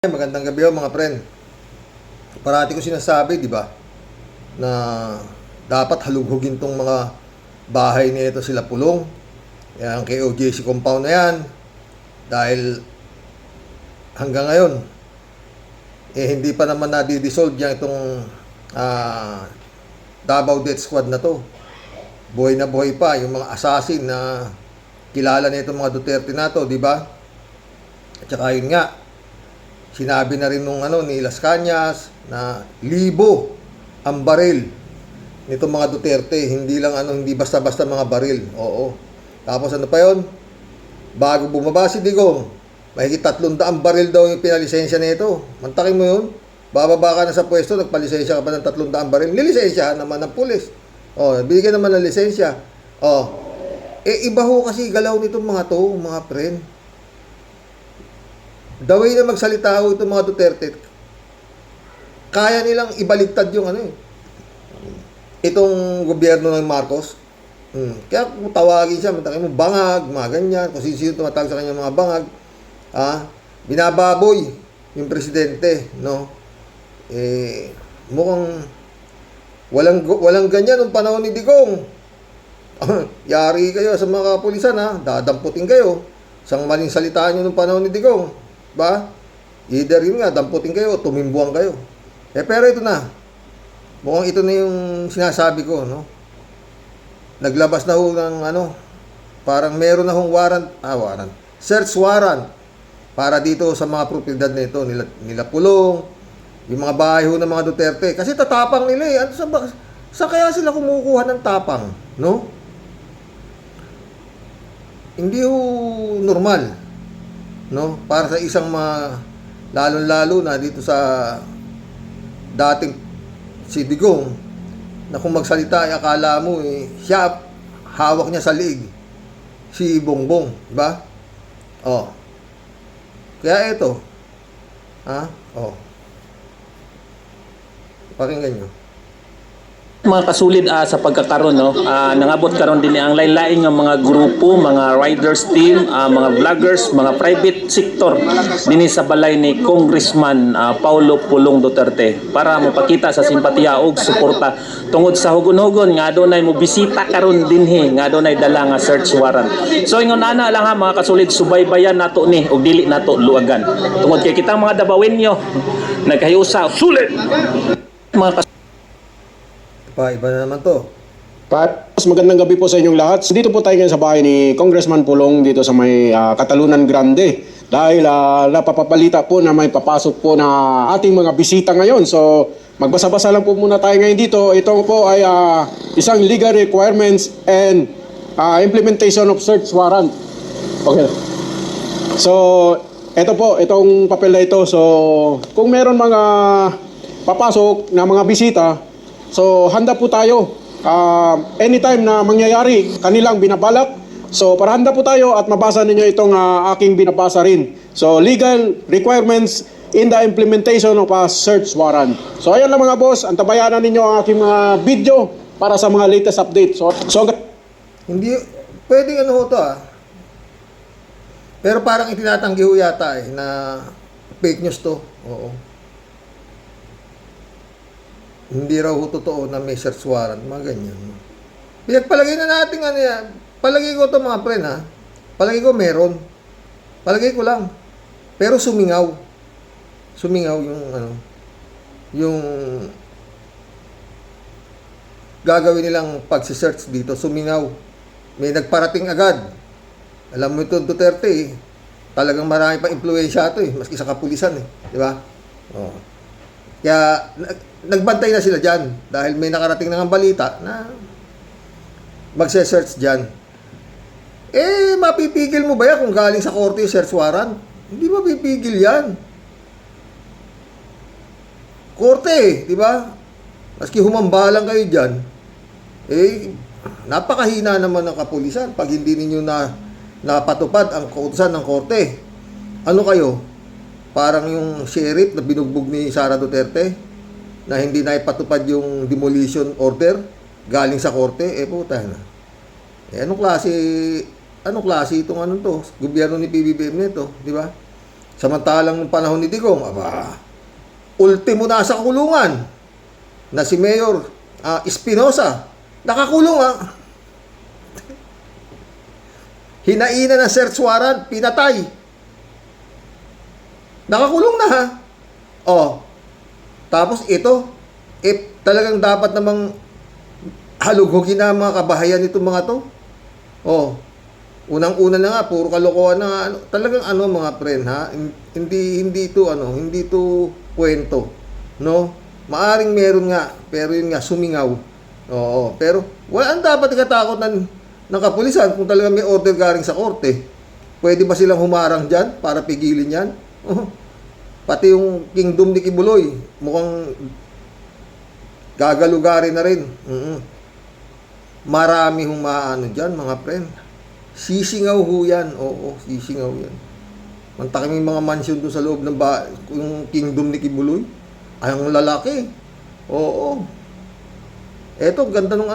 Magandang gabi mga friend. Parati ko sinasabi, di ba, na dapat halughugin tong mga bahay nito sila Pulong. Yan, KOJC compound na yan. Dahil hanggang ngayon, hindi pa naman na-dissolve yan itong Davao Death Squad na to. Buhay na buhay pa yung mga assassin na kilala nito mga Duterte na to, di ba? At saka yun nga, sinabi na rin ni Las Cañas na libo ang baril nitong mga Duterte, hindi lang hindi basta-basta mga baril. Oo. Tapos ano pa 'yon? Bago bumaba si Digong, mahigit 300 baril daw yung pinalisensya nito. Mantakin mo 'yun. Bababa ka na sa pwesto, nagpalisensya ka pa ng 300 baril. Nilisensya naman ng pulis. Oh, bigyan naman ng lisensya. Oh. Iba ho kasi galaw nitong mga to, mga friend. The way na magsalita ho itong mga Duterte, kaya nilang ibaligtad yung itong gobyerno ng Marcos. Kaya kung tawagin siya, matakin mo bangag, mga ganyan, kung sino tumatawag sa kanya mga bangag, binababoy yung presidente, no? Mukhang walang ganyan nung panahon ni Digong. Yari kayo sa mga kapulisan, dadamputin kayo. Sang maling salita nyo nung panahon ni Digong. Ba? Either yun nga, damputin kayo, tumimbuan kayo. Pero ito na. Mukhang ito na yung sinasabi ko, no? Naglabas na ho ng parang meron na hong warrant, search warrant para dito sa mga propiedad nito, nila Pulong, yung mga bahay ho ng mga Duterte. Kasi tatapang nila eh. Saan kaya sila kumukuha ng tapang, no? Hindi ho normal. No, para sa isang lalong-lalo na dito sa dating si Digong na kung magsalita ay akala mo siya hawak niya sa liig si Bongbong, di ba? Oh. Kaya ito. Pakinggan niyo. Mga kasulid sa pagkakaroon, nangabot karon din ang lain-lain ng mga grupo, mga riders team, mga vloggers, mga private sector dinhi sa balay ni Congressman Paulo Pulong Duterte para mapakita sa simpatiya ug suporta tungod sa hugon-hugon nga adunay mo bisita karon dinhi nga adunay dala nga search warrant. So ingon ana lang mga kasulid, subaybayan nato ni ug dili nato luagan. Tungod kay kitang mga Davaoenyo nagkayusa sulit mga Iba na naman to. Magandang gabi po sa inyong lahat. Dito po tayo ngayon sa bahay ni Congressman Pulong dito sa may Katalunan Grande. Dahil napapapalita po na may papasok po na ating mga bisita ngayon. So magbasa-basa lang po muna tayo ngayon dito. Ito po ay isang legal requirements and implementation of search warrant. Okay. So ito po, itong papel na ito. So kung meron mga papasok na mga bisita, so handa po tayo anytime na mangyayari kanilang binabalak. So para handa po tayo at mabasa ninyo itong aking binabasa rin. So legal requirements in the implementation of a search warrant. So ayan lang mga boss, antabayanan ninyo ang aking mga video para sa mga latest updates. So hindi pwedeng ho to Pero parang itinatanggi ho yata na fake news to. Oo. Hindi raw totoo na may search warrant, mga ganyan. Pinagpalagay na natin yan. Palagay ko to mga friend Palagay ko meron. Palagay ko lang. Pero sumingaw. Sumingaw yung gagawin nilang pagsi-search dito, sumingaw. May nagparating agad. Alam mo ito Duterte talagang marami pa impluwensya ito maski sa kapulisan di ba? Oh. Kaya nagbantay na sila dyan dahil may nakarating na ng balita na magse-search dyan. Mapipigil mo ba yan kung galing sa korte yung search warrant? Hindi mapipigil yan. Korte, di ba? Maski humambalang kayo dyan, napakahina naman ng kapulisan pag hindi ninyo napatupad ang kautusan ng korte. Ano kayo? Parang yung sheriff na binugbog ni Sara Duterte na hindi na ipatupad yung demolition order galing sa korte, puta na. Anong klase itong to? Gobyerno ni PBBM nito, di ba? Samantalang nung panahon ni Digong, aba, ultimo na sa kulungan na si Mayor Espinosa. Nakakulong Hinaina ng search warrant, pinatay. Nakakulong na Tapos ito, talagang dapat namang halughugin na mga kabahayan nitong mga to. Unang-una na nga, puro kalokohan na nga. Talagang mga friend, hindi ito kwento. No? Maaring meron nga, pero yun nga, sumingaw. Pero wala ang dapat ikatakot ng kapulisan kung talaga may order galing sa korte. Pwede ba silang humarang dyan para pigilin yan? Pati yung kingdom ni Kibuloy, mukhang gagalugari na rin. Marami hong dyan, mga friend. Sisingaw yan. Sisingaw yan. Mantakin yung mga mansion doon sa loob ng yung kingdom ni Kibuloy. Ay, ang lalaki. Eto, ganda nung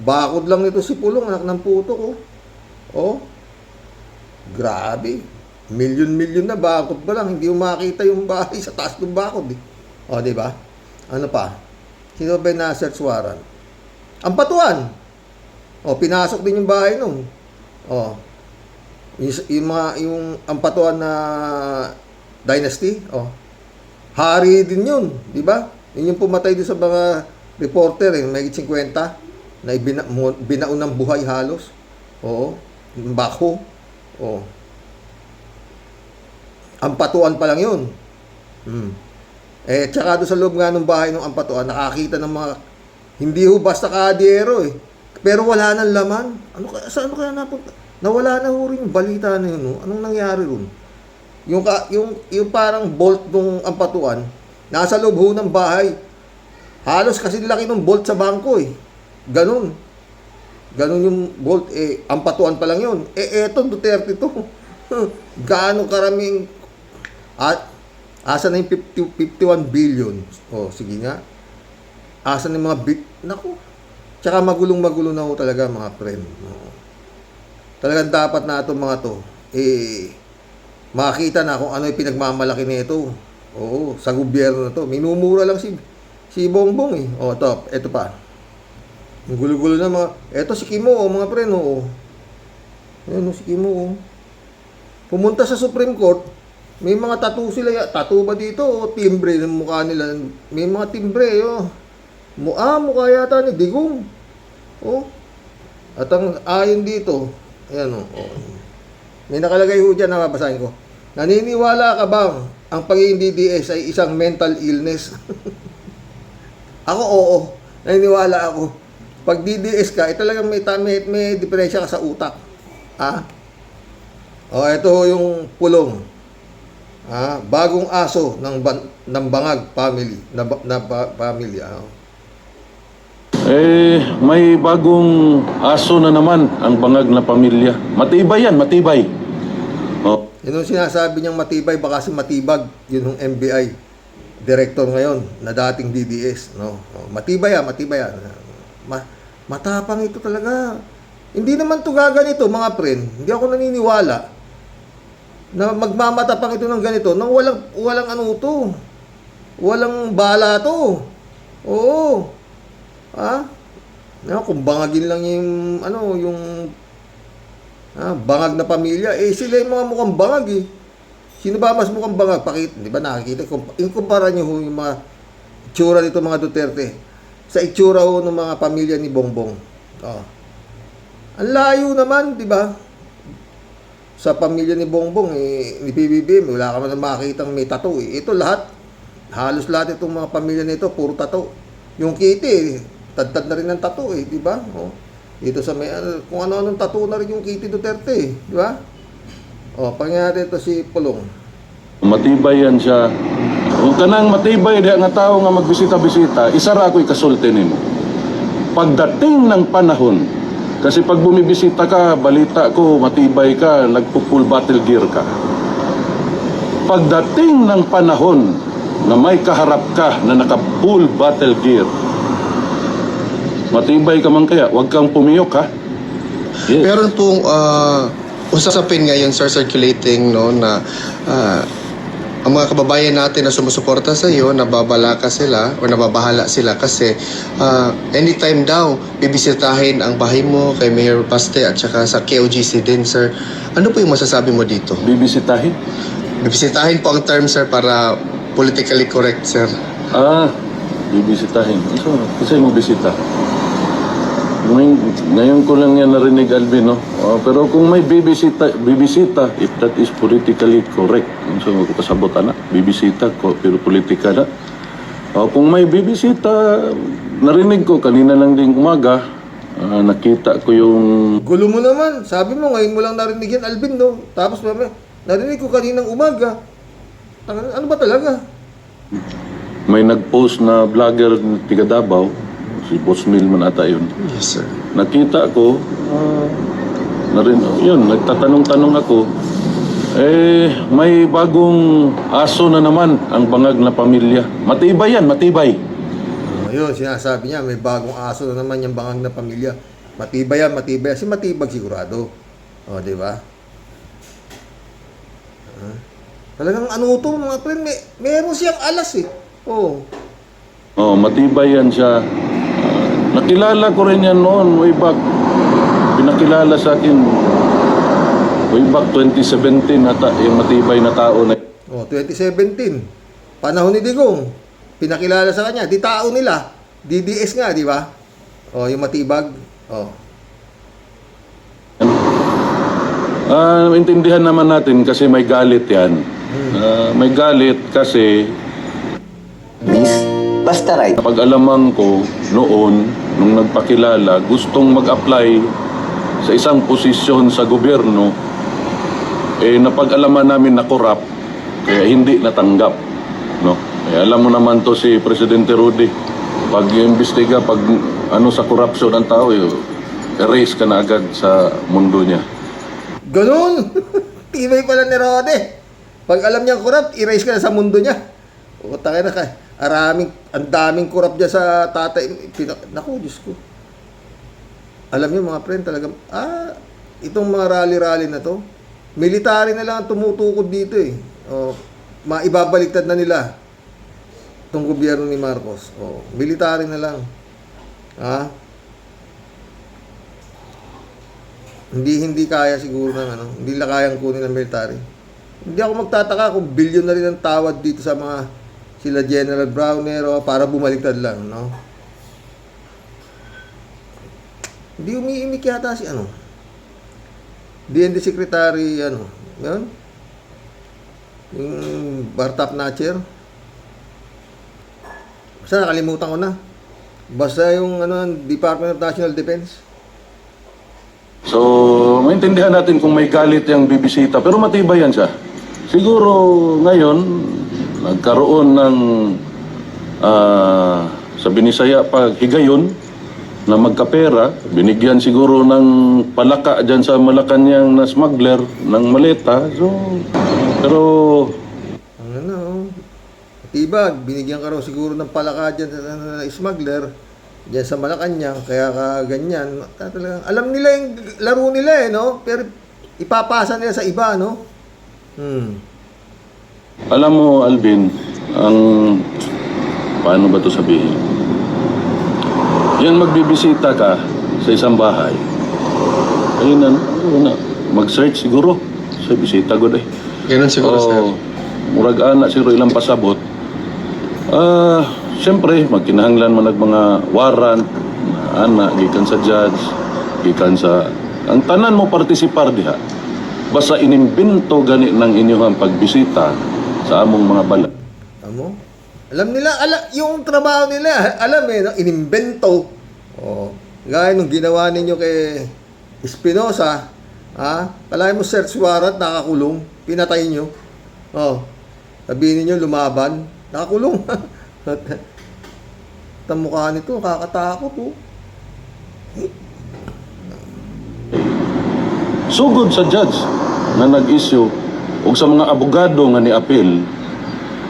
bakod lang nito si Pulong, anak ng puto ko. Grabe. Milyon-milyon na bakod pa lang. Hindi mo makita yung bahay sa taas ng bakod. Di ba? Ano pa? Sino ba na search warrant? Ang Patuan. Pinasok din yung bahay nung. Yung ang Patuan na dynasty. Hari din yun. Di ba? Yun yung pumatay din sa mga reporter. May 50 na binaon ng buhay halos. Bako. Ang Patuan pa lang yun. Tsaka doon sa loob nga ng bahay ng Ampatuan, nakakita ng mga, hindi basta kadyero Pero wala nang laman. Saan kaya napunta? Nawala na rin yung balita na yun. Anong nangyari ron? Yung parang bolt ng Ampatuan, nasa loob ng bahay. Halos kasi laki ng bolt sa bangko Ganun yung bolt. Ampatuan pa lang yun. Eto, Duterte to. Gaano karaming asa na yung 51 billion? Sige nga. Asa na yung mga naku. Tsaka magulong-magulo na talaga, mga friend. Talagang dapat na itong mga to, makita na kung ano yung pinagmamalaki nito. Sa gobyerno na to. Minumura lang si Bongbong ito pa. Ang gulo-gulo na mga, eto si Kimo, mga friend, Ayan, si Kimo, Pumunta sa Supreme Court, may mga tattoo sila. Tattoo ba dito? Timbre ng mukha nila. May mga timbre, mukha yata ni Digong. At ang ayon dito, ayan, may nakalagay dyan, nababasahin ko. Naniniwala ka bang ang pagiging DDS ay isang mental illness? Ako, naniniwala ako. Pag DDS ka, talagang may depresya ka sa utak. Ito yung Pulong. Bagong aso ng Bangag family. Family. May bagong aso na naman ang Bangag na pamilya. Matibay yan, matibay. Yun yung sinasabi niyang matibay, baka si Matibag, yun yung MBI director ngayon, na dating DDS. Matibay yan. Matapang ito talaga. Hindi naman to gaganito, mga friend. Hindi ako naniniwala na magmamatapang ito ng ganito nang walang walang bala to. Kung bangagin lang yung bangag na pamilya, sila yung mga mukhang bangag Sino ba mas mukhang bangag? Di ba nakikita? Ikumpara nyo yung mga itsura nito mga Duterte sa itsura ng mga pamilya ni Bongbong. Ang layo naman, di ba? Sa pamilya ni Bongbong, ni PBBM, wala ka man makikitang may tattoo. Ito lahat, halos lahat itong mga pamilya nito, puro tattoo. Yung Kitty, tad-tad na rin ng tattoo di ba? Dito sa may, kung ano-anong tattoo na rin yung Kitty Duterte, di ba? Pangyayari ito si Pulong. Matibay yan siya. Kung kanang matibay diha nga tao nga magbisita-bisita, isa ra ako'y kasulti nimo. Pagdating ng panahon, kasi pag bumibisita ka, balita ko, matibay ka, nagpo-full battle gear ka. Pagdating ng panahon na may kaharap ka na naka-full battle gear, matibay ka man kaya, huwag kang pumiyok ha. Yes. Pero itong usapin ngayon, sir, circulating, no, na ang mga kababayan natin na sumusuporta sa iyo, nababala ka sila o nababahala sila kasi anytime daw bibisitahin ang bahay mo kay Mayor Paste at saka sa KOGC din, sir. Ano po yung masasabi mo dito? Bibisitahin? Bibisitahin po ang term, sir, para politically correct, sir. Bibisitahin. So, kasi mo bisita. Ngayon ko lang yan narinig, Alvin, no? Pero kung may bibisita, if that is politically correct, so kasabot na, bibisita ko, pero politika na. Kung may bibisita, narinig ko kanina lang ding umaga, nakita ko yung... Gulo mo naman. Sabi mo, ngayon mo lang narinig yan, Alvin, no? Tapos narinig ko kaninang umaga. Ano ba talaga? May nag-post na vlogger ng tiga Davao, si Boss Milman ata yun. Yes, sir. Nakita ko, nagtatanong-tanong ako, may bagong aso na naman ang bangag na pamilya. Matibay yan, matibay. Yun, sinasabi niya, may bagong aso na naman yung bangag na pamilya. Matibay yan, matibay. Si matibag sigurado. Di ba? Talagang ano to, mga friend, meron siyang alas eh. Matibay yan siya. Nakilala ko rin yan noon, way back. Pinakilala sa akin, way back 2017 yung matibay na tao na. 2017. Panahon ni Digong. Pinakilala sa kanya. Di tao nila. DDS nga, di ba? Yung matibag. Intindihan naman natin kasi may galit yan. May galit kasi Basta right. napag-alaman ko noon, nung nagpakilala, gustong mag-apply sa isang posisyon sa gobyerno, napag-alaman namin na corrupt, kaya hindi natanggap. No? Alam mo naman to si Presidente Rudy, pag iimbestiga, pag sa corruption ng tao, erase ka na agad sa mundo niya. Ganun! Tibay pala ni Rode. Pag alam niyang corrupt, erase ka na sa mundo niya. Tangina ka. Ang daming corrupt dyan sa tatay. Naku, Diyos ko. Alam niyo mga friend, talagang, itong mga rally-rally na to, military na lang ang tumutukod dito eh. Maibabaliktad na nila itong gobyerno ni Marcos. Military na lang. Hindi kaya siguro ng hindi la kayang kunin ng military. Hindi ako magtataka kung bilyon na rin ang tawad dito sa mga sila General Browner para bumaliktad lang, no? Hindi umiimik yata si DND Secretary, yun? Yung Bartap Natcher. Basta nakalimutan ko na. Basta yung Department of National Defense. So, maintindihan natin kung may galit yung bibisita, pero matibay yan siya. Siguro ngayon, nagkaroon ng sa Binisaya pag higayon na magkapera, binigyan siguro ng palaka dyan sa Malacanang na smuggler ng maleta. So, pero Tibag, binigyan ka raw siguro ng palaka dyan sa smuggler dyan sa Malacanang, kaya ka ganyan. Talagang, alam nila yung laro nila no? Pero ipapasa nila sa iba, no? alam mo, Alvin, paano ba ito sabihin? Yan, magbibisita ka sa isang bahay. Ayun mag-search siguro sa bisita ko eh. Ganun siguro, sir. Murag anak siguro ilang pasabot. Siyempre, magkinahanglan man mga warrant, anak, gikan sa judge, gikan sa... Ang tanan mo partisipar diha. Basta inimbento gani ng inyong pagbisita sa among mga balat. Alam nila, yung trabaho nila, alam no? Inimbento. Gaya nung ginawa ninyo kay Espinosa, palahin mo search warrant, nakakulong, pinatay nyo. Sabihin niyo lumaban, nakakulong. Ang mukha nito, kakatakot. Sugod sa judge na nag-issue o sa mga abogado nga ni-appeal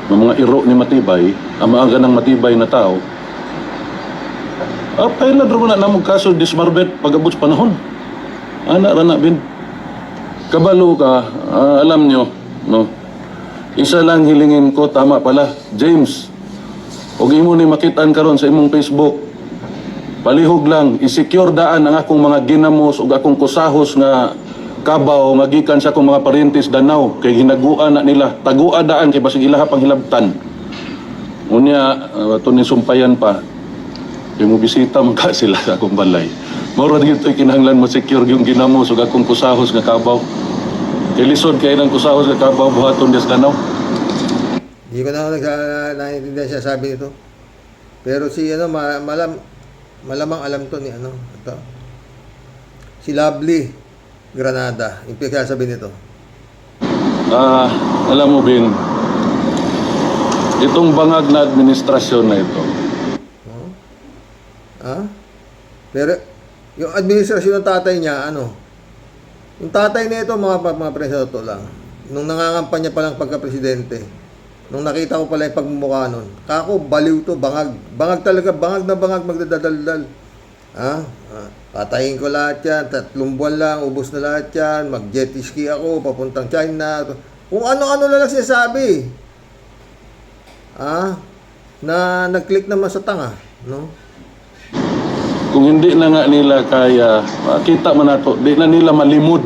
ng mga iro ni Matibay, ang mga ganang matibay na tao, kailan rin na namang kaso dismarbet pag-abot sa panahon. Anak, bin. Kabalo ka, alam nyo, no? Isa lang hilingin ko, tama pala, James. Huwag imo ni makitaan karon sa imong Facebook. Palihog lang, isecure daan ang akong mga ginamos ug akong kusahos nga kabaw nga gikan sa akong mga parintis Danau kay hinaguan na nila. Tagua daan kay basig ilaha pang hilabtan. Unya, ato ni sumpayan pa. Kay mo bisita man ka sila sa akong balay. Mao ra gito'y kinahanglan mo secure yung ginamos ug akong kusahos nga kabaw. Kay lisod kay nang kusahos nga kabaw buhaton des Danau. Hindi ko na ako naiintindihan siya sabi nito. Pero si malamang alam to ni ito. Si Lovely Granada, yung pinagsasabi nito. Alam mo, Bin, itong bangag na administrasyon na ito, Pero yung administrasyon ng tatay niya, yung tatay nito mga presyo to lang. Nung nangangampanya pa lang pagka-presidente, nung nakita ko pala yung pagmumukha nun, kako, baliw to, bangag. Bangag talaga, bangag na bangag magdadaldal. Patayin ko lahat yan, 3 buwan lang, ubos na lahat yan, mag-jet ski ako, papuntang China. Kung ano-ano lang sinasabi. Na nag-click naman sa tanga, no? kung hindi na nga nila kaya, kita man nato, di na nila malimod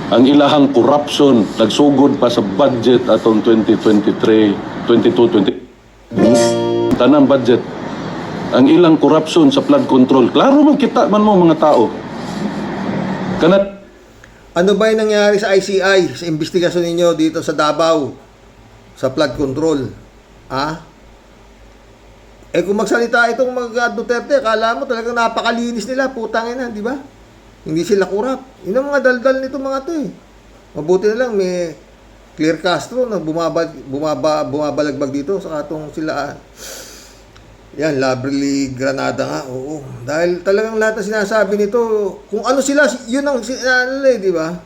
ang ilahang corruption, nagsugod pa sa budget atong 2023, 22, 20. Tanang budget, ang ilang corruption sa flood control. Klaro man kita man mo mga tao. Kanat Ano ba yung nangyari sa ICI, sa investigasyon ninyo dito sa Davao, sa flood control? Kung magsalita itong mga Duterte, akala mo talagang napakalinis nila, putangin na, di ba? Hindi sila kurap. Yun ang mga daldal nito mga to eh. Mabuti na lang may Clear Castro na bumabalagbag dito sa atong sila. Yan, Lovely Granada nga, oo. Dahil talagang lahat na sinasabi nito, kung ano sila, yun ang di ba?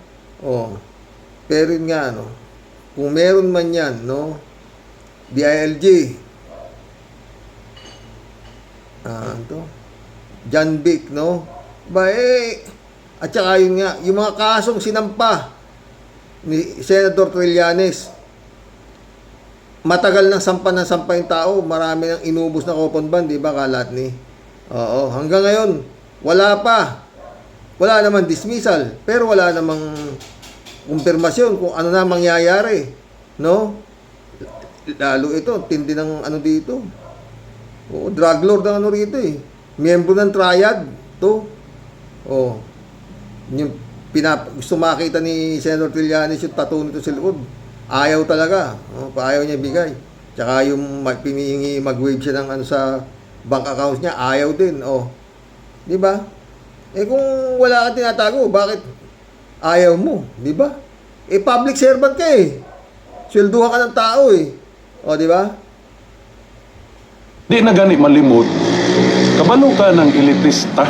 Pero yun nga, kung meron man yan, DILG, John Vic, at saka yun nga, yung mga kasong sinampa ni Senador Trillanes, matagal nang sampa yung tao, marami nang inubos na coupon bond, di ba, kalat ni? Oo, hanggang ngayon, wala pa. Wala namang dismissal, pero wala namang kumpirmasyon kung ano na mangyayari, no? Lalo ito, tindi ng dito. Oo, drug lord ang rito eh. Miyembro ng triad, to. Yung gusto makita ni Senator Trillanes yung tattoo nito sa likod. Ayaw talaga. Ayaw niya bigay. Tsaka yung pinihingi mag-wave siya ng sa bank accounts niya, ayaw din. Di ba? Kung wala kang tinatago, bakit ayaw mo? Di ba? Public servant ka eh. Swelduhan ka ng tao eh. Di ba? di na gani malimot, kabalo ka ng elitista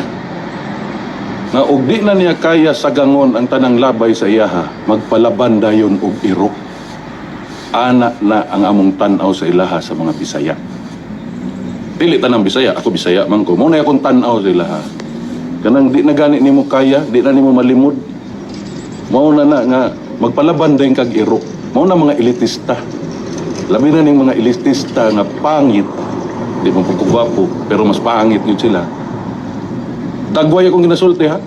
nga og di na niya kaya sagangon ang tanang labay sa iyaha, magpalaban dayon og irok. Ana na ang among tan-aw sa ilaha sa mga Bisaya. Dili tanang Bisaya, ako Bisaya man ko. Mao na akong tan-aw sa ilaha. Kanang di na gani nimo kaya, di na nimo malimod. Mao na nga magpalaban dayon kag irok. Mao na mga elitista. Labi na ning mga elitista nga pangit. Di mo pagkugwapo, pero mas pangit yun sila. Dagway akong ginasulti ha.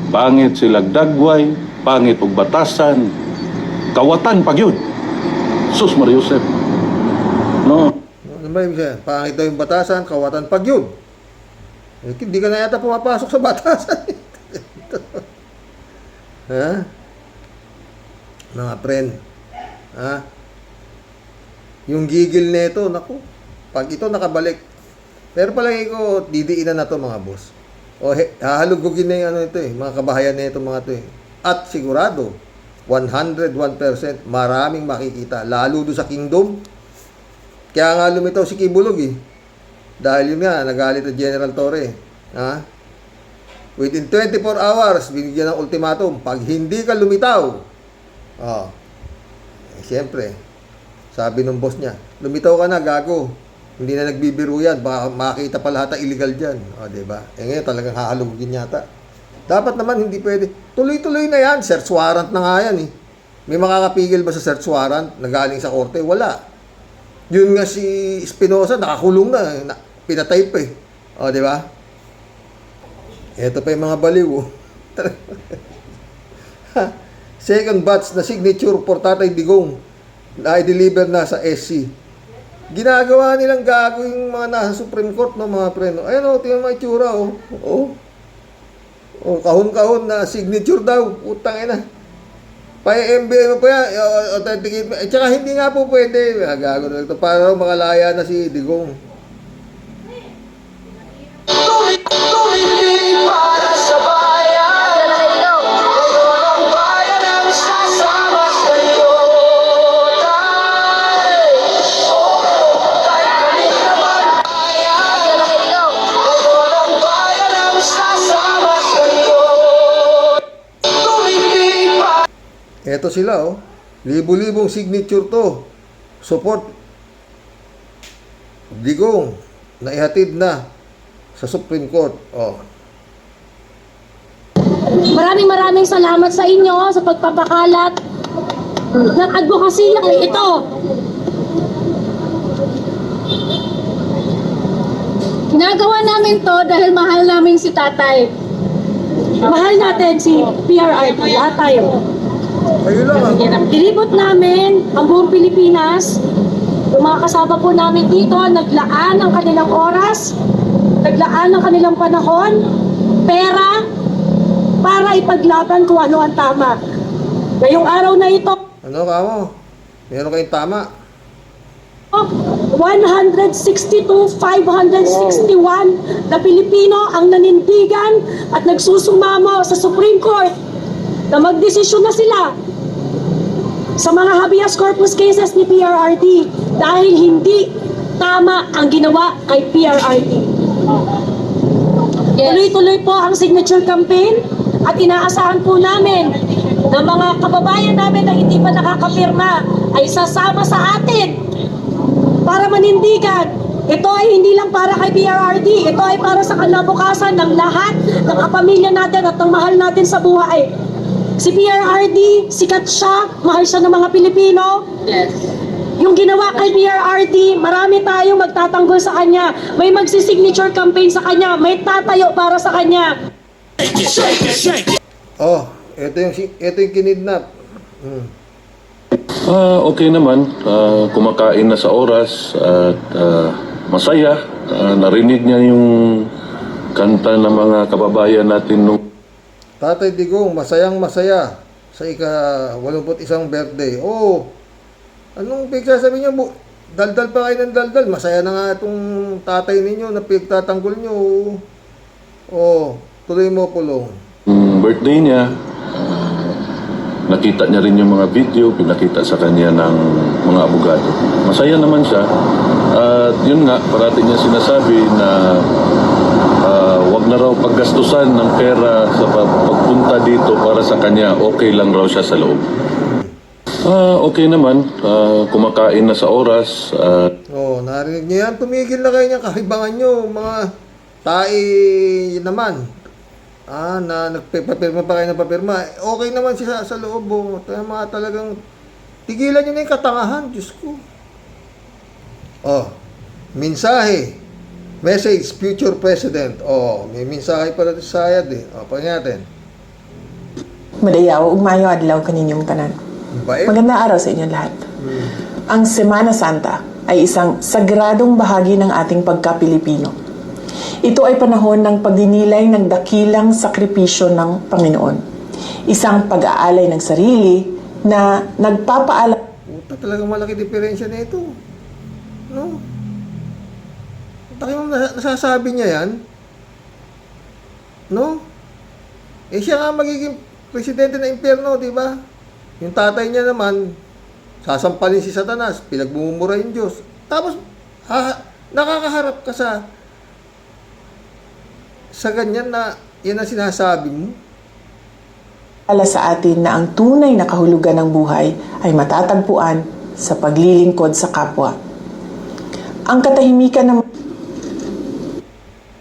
Pangit sila dagway, pangit og batasan, kawatan pag yun. Sus Maria Josep. No. Ano ba yung siya? Pangit daw yung batasan, kawatan pag yun. Hindi ka na yata pumapasok sa batasan. Mga friend. Yung gigil nito, naku. Pag ito nakabalik, pero palagi ko, didiinan na to mga boss. Hahalugugin na yung ito mga kabahayan na ito mga ito At sigurado, 101% maraming makikita. Lalo doon sa kingdom. Kaya nga lumitaw si Kibulog Dahil yun nga, nagalit na General Torre. Within 24 hours, binigyan ng ultimatum. Pag hindi ka lumitaw, siyempre, sabi ng boss niya, lumitaw ka na, gago. Hindi na nagbibiro yan. Baka makita pa lahat ang illegal dyan. Diba? Ngayon talagang hahalugin yata. Dapat naman hindi pwede. Tuloy-tuloy na yan. Search warrant na nga yan eh. May makakapigil ba sa search warrant na galing sa korte? Wala. Yun nga si Espinosa, nakakulong na. Pinatay pa eh. O, di ba? Ito pa yung mga baliw. Oh. Second batch na signature for Tatay Digong na i-deliver na sa SC. Ginagawa nilang gago yung mga nasa Supreme Court, no, mga preno. Ayun, tingnan mo itsura, kahon-kahon na signature daw. Putang ina. Pa-MBA mo pa yan. Authenticate mo. Tsaka hindi nga po pwede. Gago na ito. Para makalaya na si Digong. Eto sila, libo-libong signature to. Support Digong na ihatid na sa Supreme Court. Maraming salamat sa inyo sa pagpapakalat ng advokasya ito. Ginagawa namin to dahil mahal namin si tatay. Mahal natin si PRRD, lahat tayo. Kayo lang, Dilibot namin ang buong Pilipinas. Yung mga kasama po namin dito, naglaan ng kanilang oras, naglaan ng kanilang panahon, pera, para ipaglaban kung ano ang tama. Ngayong araw na ito, Ano ka mo? Meron kayong tama. 162,561 na Pilipino ang nanindigan at nagsusumamo sa Supreme Court na magdesisyon na sila sa mga habeas corpus cases ni PRRD dahil hindi tama ang ginawa kay PRRD. Tuloy-tuloy po ang signature campaign at inaasahan po namin na mga kababayan namin na hindi pa nakakapirma ay sasama sa atin para manindigan. Ito ay hindi lang para kay PRRD, ito ay para sa kinabukasan ng lahat ng kapamilya natin at ng mahal natin sa buhay. Si PRRD, sikat siya, mahal siya ng mga Pilipino. Yes. Yung ginawa kay PRRD, marami tayong magtatanggol sa kanya. May magsisignature campaign sa kanya, may tatayo para sa kanya. Ito yung kinidnap. Okay naman. Kumakain na sa oras at masaya. Narinig niya yung kanta ng mga kababayan natin nung Tatay Digong, masayang masaya sa ika-81 birthday. Anong pagsasabi niyo? Daldal pa kayo ng daldal. Masaya na nga itong tatay ninyo na pagtatanggol nyo. Tuloy mo, Pulong. birthday niya. Nakita niya rin yung mga video, pinakita sa kanya ng mga abogado. Masaya naman siya. At yun nga, parati niya sinasabi na wag na raw paggastusan ng pera sa pagpunta dito para sa kanya. Okay lang raw siya sa loob. Okay naman. Kumakain na sa oras. Narinig niyo yan. Tumigil na kayo niya. Kahibangan nyo. Mga tae naman. Na nagpapirma pa kayo ng papirma. Okay naman siya sa loob. Mga talagang tigilan nyo na yung katangahan. Diyos ko. Mensahe. Message, future president. May mensahe pala sa sayad eh. Pagyan natin. Madayaw, umayo adlaw kaninyong tanan. Magandang araw sa inyo lahat. Ang Semana Santa ay isang sagradong bahagi ng ating pagka-Pilipino. Ito ay panahon ng pagdinilay ng dakilang sakripisyo ng Panginoon. Isang pag-aalay ng sarili na nagpapaalam. Talagang malaki diferensya na ito. No? Yung nasasabi niya yan, no? Siya nga magiging presidente ng impyerno, di ba? Yung tatay niya naman, sasampalin si Satanas, pinagbumura yung Diyos. Tapos, nakakaharap ka sa ganyan na yan ang sinasabi mo. Ala sa atin na ang tunay na kahulugan ng buhay ay matatagpuan sa paglilingkod sa kapwa. Ang katahimikan ng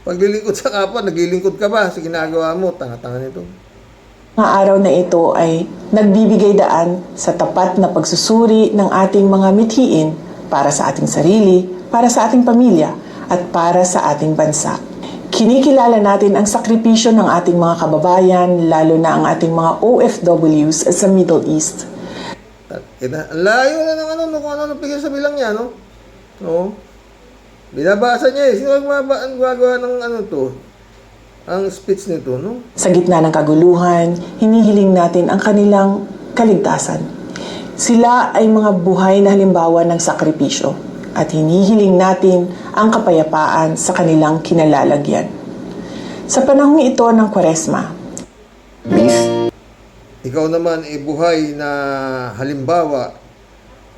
Paglilingkod sa kapwa, naglilingkod ka ba sa ginagawa mo? Tanga-tanga nito. Mga araw na ito ay nagbibigay daan sa tapat na pagsusuri ng ating mga mithiin para sa ating sarili, para sa ating pamilya, at para sa ating bansa. Kinikilala natin ang sakripisyo ng ating mga kababayan, lalo na ang ating mga OFWs sa Middle East. Ang layo na ng ano, kung ano pigil sa bilang niya, no? Oo. Binabasa niya eh. Sino ang gumagawa ng ano to? Ang speech nito, no? Sa gitna ng kaguluhan, hinihiling natin ang kanilang kaligtasan. Sila ay mga buhay na halimbawa ng sakripisyo at hinihiling natin ang kapayapaan sa kanilang kinalalagyan. Sa panahong ito ng Kwaresma, Ikaw naman ay buhay na halimbawa.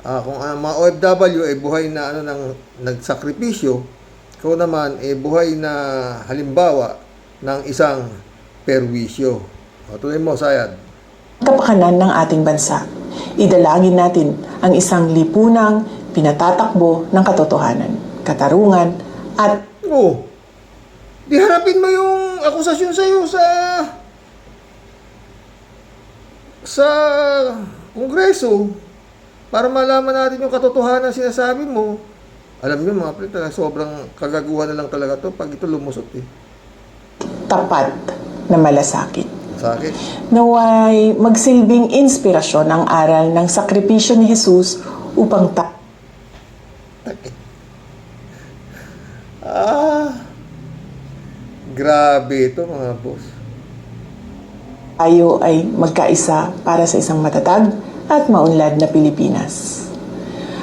Kung ang mga OFW ay buhay na ano ng nagsakripisyo, ikaw naman ay buhay na halimbawa ng isang perwisyo. O, tuloy mo, Sayad. kapakanan ng ating bansa. Idalangin natin ang isang lipunang pinatatakbo ng katotohanan, katarungan, at Oo. Di harapin mo yung akusasyon sa'yo sa Kongreso para malaman natin yung katotohanan sinasabi mo. Alam niyo mga pre, talaga sobrang kagaguhan na lang talaga to pag ito lumusot eh. tapat na malasakit. Sakit. Naway magsilbing inspirasyon ang aral ng sakripisyo ni Jesus upang Grabe ito mga boss. tayo ay magkaisa para sa isang matatag at maunlad na Pilipinas.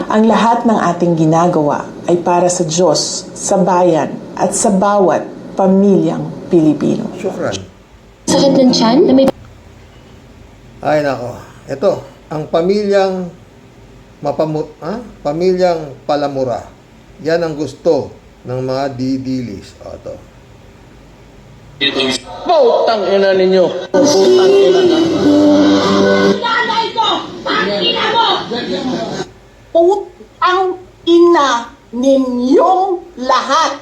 Ang lahat ng ating ginagawa ay para sa Diyos, sa bayan, at sa bawat pamilyang Pilipino. Syukran. Sakit ng tiyan na may Ay nako. Ito, ang pamilyang pamilyang Palamura. Yan ang gusto ng mga didilis. O, ito. Putang ina ninyo. Putang ina ninyo. Nanay ko! Tangina mo! Putang ina ninyong lahat!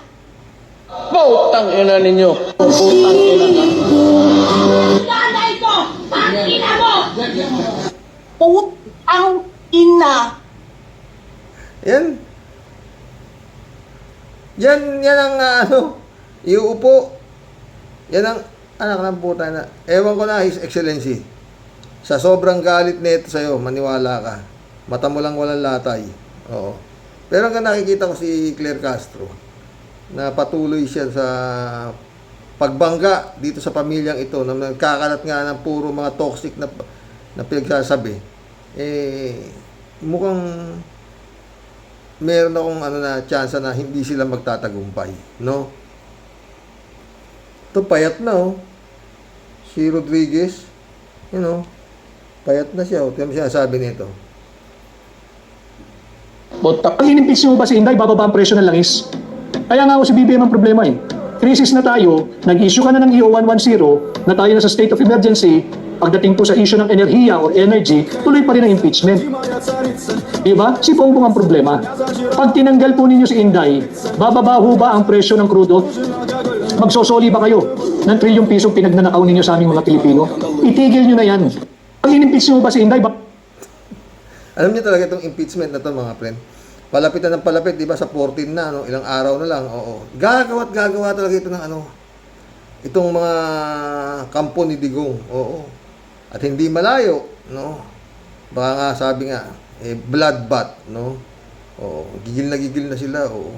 Putang ina ninyo. Putang ina ninyo. Nanay ko! Tangina mo! Putang ina! Yan. Yan ang iuupo. Yan ang anak ng puta na. Ewan ko na, His Excellency. Sa sobrang galit nito sa'yo, maniwala ka. Mata mo lang walang latay. Oo. Pero hanggang nakikita ko si Claire Castro na patuloy siya sa pagbangga dito sa pamilyang ito na nagkakalat nga ng puro mga toxic na pinagsasabi. Mukhang meron akong chance na hindi sila magtatagumpay, no? Ito payat na si Rodriguez, payat na siya. Tingnan mo siya sabi nito. Putak. Pag inimpeach mo ba si Inday, bababa ang presyo ng langis? Kaya nga si BBM ang problema eh. Krisis na tayo, nag-issue ka na ng EO 110, na tayo na sa state of emergency, pagdating po sa issue ng enerhiya or energy, tuloy pa rin ang impeachment. Diba? Si Bongbong ang problema. Pag tinanggal po ninyo si Inday, bababa ho ba ang presyo ng krudo? Magsosoli ba kayo ng trilyong pisong pinagnanakaw ninyo sa aming mga Pilipino? Itigil nyo na yan. Pag inimpeach mo ba si Inday, Alam niyo talaga itong impeachment na to mga friend. Palapit na ng palapit, di ba, sa 14 na, ilang araw na lang, oo. Gagawa talaga ito ng itong mga kampo ni Digong, oo. At hindi malayo, no? Baka nga, sabi nga, bloodbath, no? Oo, gigil na sila, oo.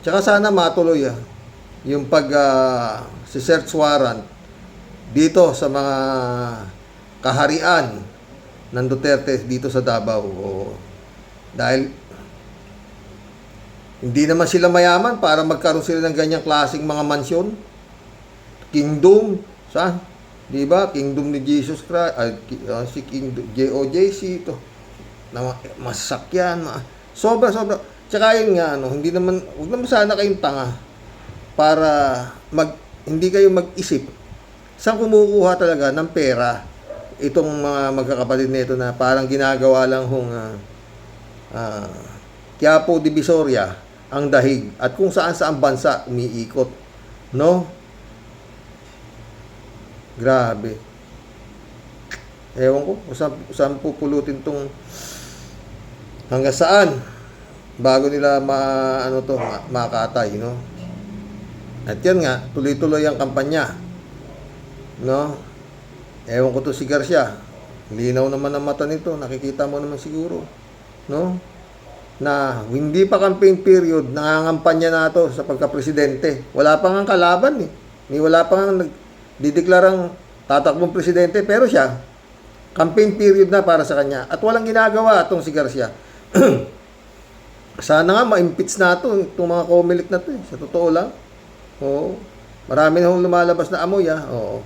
Tsaka sana matuloy, yung si search warrant dito sa mga kaharian ng Duterte dito sa Davao. Oo. Dahil hindi naman sila mayaman para magkaroon sila ng ganyang klaseng mga mansyon. Kingdom, saan? Di ba? Kingdom ni Jesus Christ, si Kingdom, JOJC, ito. Masakyan, sobra. Tsaka yun nga, hindi naman, huwag naman sana kayong tanga para hindi kayo mag-isip saan kumukuha talaga ng pera itong mga magkakapatid nito na parang ginagawa lang Quiapo Divisoria ang dahig at kung saan bansa umiikot. No? Grabe. Ewan ko kung saan pupulutin tong hanggang saan bago nila makatay, no? At yan nga, tuloy-tuloy ang kampanya. No? Ewan ko to si Garcia. Linaw naman ang mata nito. Nakikita mo naman siguro. No? Na hindi pa campaign period, nangangampanya na to sa pagka-presidente. Wala pa nga kalaban eh. Wala pa nga nagdideklarang tatakbong presidente. Pero siya, campaign period na para sa kanya. At walang ginagawa itong si Garcia. Sana nga ma-impeach na itong mga Comelec na to eh. Sa totoo lang. Oo. Marami na lumalabas na amoy Oo.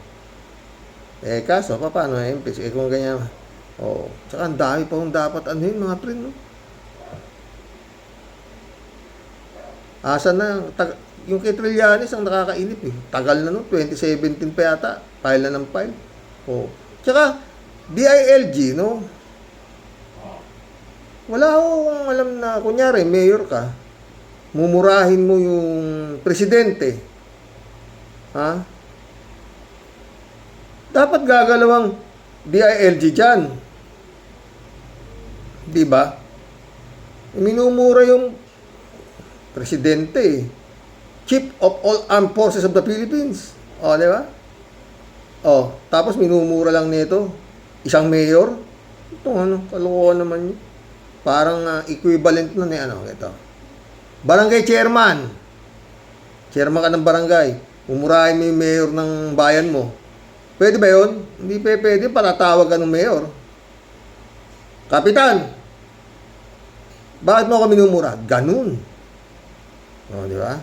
Kaso, paano na-impeach? Kung ganyan. Oo. Tsaka ang dami pa kung dapat mga pre, no? Asa na, yung kay Trillanes ang nakakainip eh. Tagal na no, 2017 pa yata. File na ng file. Oo. Tsaka, DILG, no? Wala akong alam na, kunyari, mayor ka, mumurahin mo yung presidente. Ha? Dapat gagalawang DILG dyan. Diba? Minumura yung presidente. Chief of all armed forces of the Philippines. O, diba? O, tapos minumura lang nito. Isang mayor. Ito, kalokohan naman yun. Parang equivalent nun ito. Barangay chairman. Chairman ka ng barangay. Umurahin mo yung mayor ng bayan mo. Pwede ba yun? Hindi pwede. Patatawag ka ng mayor. Kapitan. Bakit mo ako minumura? Ganun. O, di ba?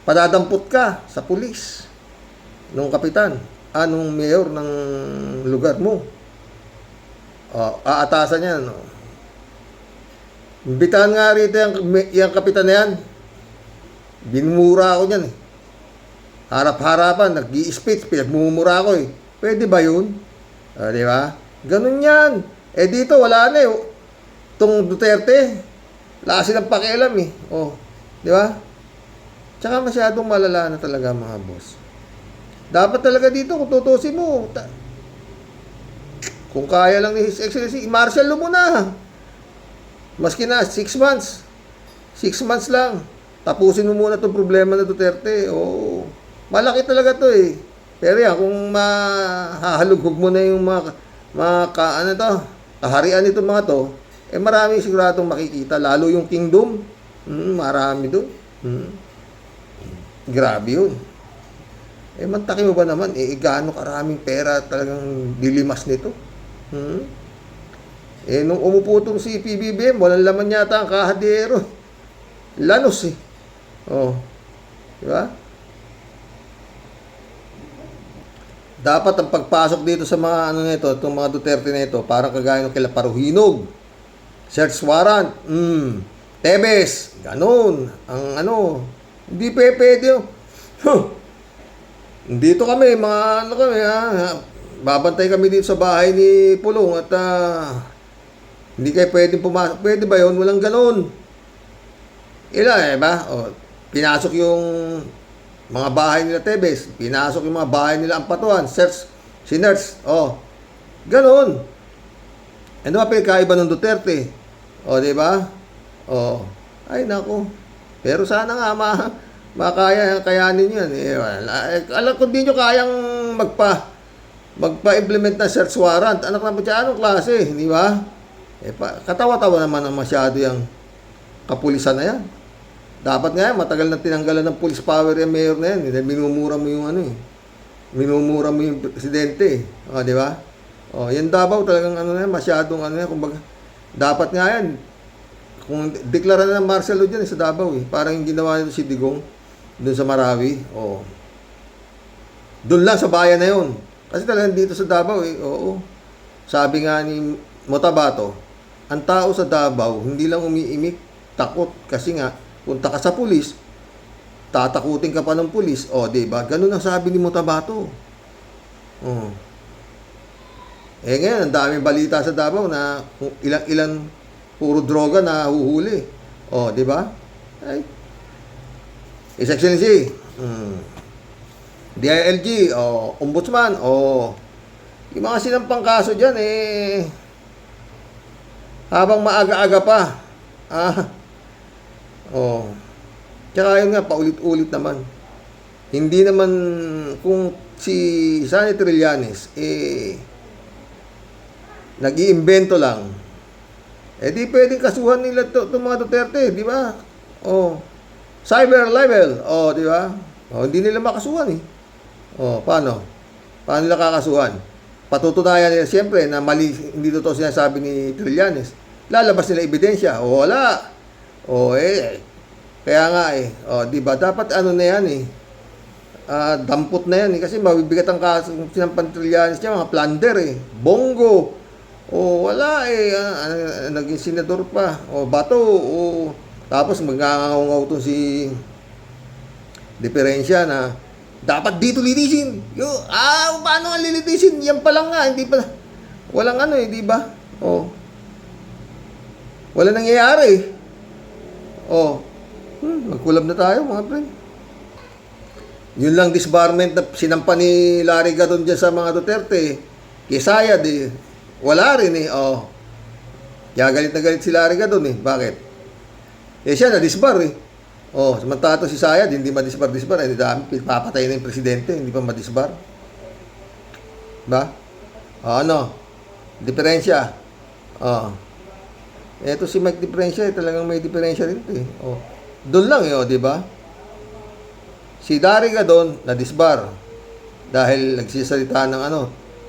Padadampot ka sa pulis. Nung kapitan. Anong mayor ng lugar mo. O, aatasan yan. O. Imbitahan nga rito yung kapitan na yan. Binumura ako niyan eh. Harap-harapan, nag-i-speech, pinagmumura ako eh. Pwede ba yun? Di ba? Ganun yan. Dito, wala na eh. Itong Duterte, wala silang pakialam eh. Di ba? Tsaka masyadong malala na talaga mga boss. Dapat talaga dito, kung tutusin mo, kung kaya lang ni His Excellency, i-martial mo na. Maski na, 6 months. 6 months lang. Tapusin mo muna itong problema na Duterte. Malaki talaga to eh. Pero yan, kung mahahalughog mo na yung kaharian nito mga to, marami siguradong makikita. Lalo yung kingdom. Marami doon. Grabe yun. Mantaki mo ba naman, gaano karaming pera talagang dilimas nito? Nung umupo itong si PBBM, walang laman yata ang kahadero. Lanos eh. Diba? Dapat ang pagpasok dito sa mga itong mga Duterte na ito, parang kagaya ng kila Paruhinog. Search warrant. Tebes. Ganun. Ang hindi pwede. Dito kami, babantay kami dito sa bahay ni Pulong at hindi kayo pwedeng pumasok. Pwede ba yun? Walang ganun. Ba? Pinasok yung mga bahay nila Tebes. Pinasok yung mga bahay nila Ampatuan. Sinerts. Ganun. Ano ba pinakaiba ng Duterte? Di ba? Ay, nako. Pero sana nga kayanin yan. Alam ko di nyo kayang magpa-implement na search warrant. Anak na po siya, anong klase? Di ba? Katawa-tawa naman ang masyado yung kapulisan na yan. Dapat nga matagal na tinanggalan ng police power yung mayor na yan. Minumura mo yung minumura mo yung presidente. Di ba? Yan Davao talagang masyadong kumbaga. Dapat nga yan. Kung deklara na ng martial law dyan sa Davao Parang yung ginawa nito si Digong doon sa Marawi. Doon lang sa bayan na yun. Kasi talagang dito sa Davao Sabi nga ni Motabato, ang tao sa Davao hindi lang umiimik, takot kasi nga punta ka sa pulis, tatakutin ka pa ng pulis. Diba? Ganun ang sabi ni Motabato. Ngayon, ang daming balita sa Davao na ilang puro droga na huhuli. Diba? His Excellency, DILG, o Ombudsman, o yung mga sinampang kaso dyan, habang maaga-aga pa. Tsaka yun nga, paulit-ulit naman. Hindi naman, kung si Sonny Trillanes, nag-iimbento lang, di pwedeng kasuhan nila itong mga Duterte, di ba? Cyber libel, di ba? Hindi nila makasuhan paano? Paano nila kakasuhan? Patutunayan nila siyempre na mali, hindi totoo sinasabi ni Trillanes. Lalabas nila ebidensya. Wala. Kaya nga di ba? Dapat ano na yan dampot na yan kasi mabibigat ang kaso sinampan Trillanes niya, mga plunder Bongo. Wala naging senador pa. Bato. Tapos magngangaw to si diferensya na dapat dito litisin. Paano ang lilitisin? Yan pa lang nga, hindi pa. Walang di ba? Wala nangyayari. Magkulab na tayo, mga friend. Yun lang disbarment na sinampa ni Larry Gadon dyan sa mga Duterte. Kay Sayad wala rin Kaya galit na galit si Larry Gadon Bakit? Siya na-disbar samantala si Sayad, hindi ma-disbar. Hindi dami, papatay na yung presidente, hindi pa ma-disbar. Ba? Diferensya. Eto si Mike Diferensya, talagang may diferensya rin doon lang di ba? Si Larry Gadon, na-disbar. Dahil nagsisalita ng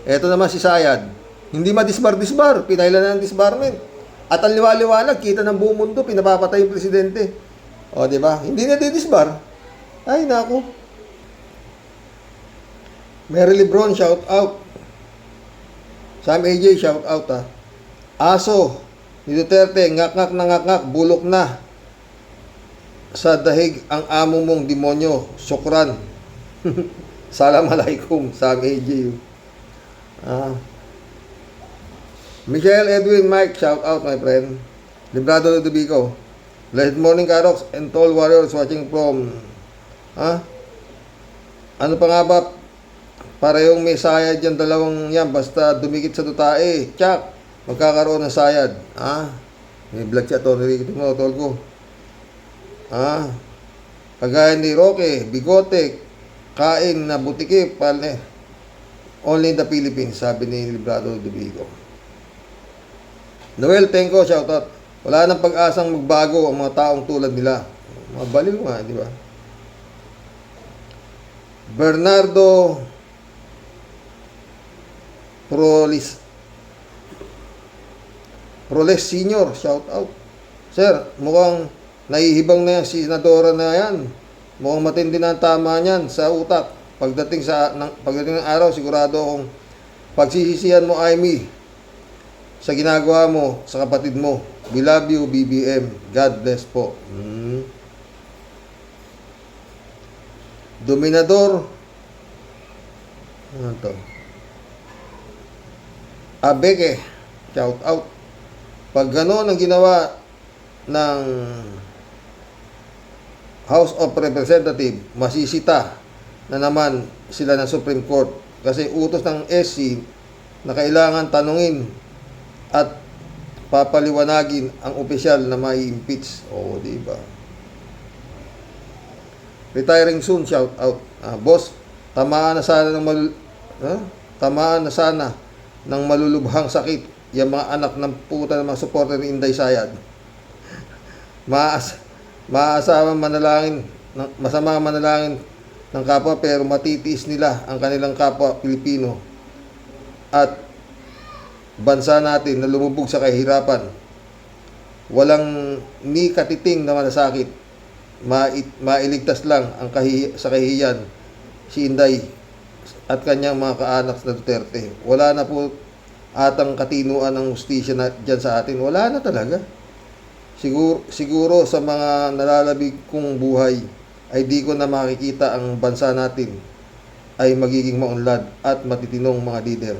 Eto naman si Sayad, hindi ma-disbar, pinailan na ng disbarment. At ang liwaliwanag, kita ng buong mundo, pinapapatay yung presidente. Di ba? Hindi na didisbar. Ay, naku. Mary Lebron, shout out. Sam AJ, shout out Aso ni Duterte, ngak-ngak na ngak-ngak, bulok na. Sa dahig ang amo mong demonyo, sukran. Salam alaikum, Sam AJ. Michelle Edwin Mike, shout out my friend. Librado Ludovico. Good morning, Karox and Tall Warriors watching from ano pa nga ba? Parehong may sayad yan, dalawang yan, basta dumikit sa tutae. Tsak, magkakaroon ng sayad. May vlog siya, Tony Ricky mo, tol ko. Kagaya ni Roque, Bigote, kain na butiki, only in the Philippines, sabi ni Librado Dubigo. Noel Tenko, shoutout. Wala nang pag-asang magbago ang mga taong tulad nila. Mga baliw nga, di ba? Bernardo Proles Senior, shout out. Sir, mukhang nahihibang na yan si Senadora na yan. Mukhang matindi na ang tama niyan sa utak. Pagdating ng araw, sigurado akong pagsisisihan mo, Amy, sa ginagawa mo sa kapatid mo. We love you, BBM. God bless po. Dominador. Ano to? Abeke. Shout out. Pag gano'n ang ginawa ng House of Representatives, masisita na naman sila ng Supreme Court. Kasi utos ng SC na kailangan tanungin at papaliwanagin ang opisyal na may impeach. Di ba? Retiring soon, shout out. Boss, tamaan na sana ng malulubhang sakit yung mga anak ng puta ng mga supporter ni Inday Sayad. Masama manalangin ng kapwa pero matitiis nila ang kanilang kapwa Pilipino at bansa natin na lumubog sa kahirapan. Walang ni katiting na malasakit. Mailigtas lang sa kahihiyan si Inday at kanyang mga kaanak na Duterte. Wala na po atang katinuan ng hustisya na dyan sa atin. Wala na talaga. Siguro sa mga nalalabig kong buhay ay di ko na makikita ang bansa natin ay magiging maunlad at matitinong mga leader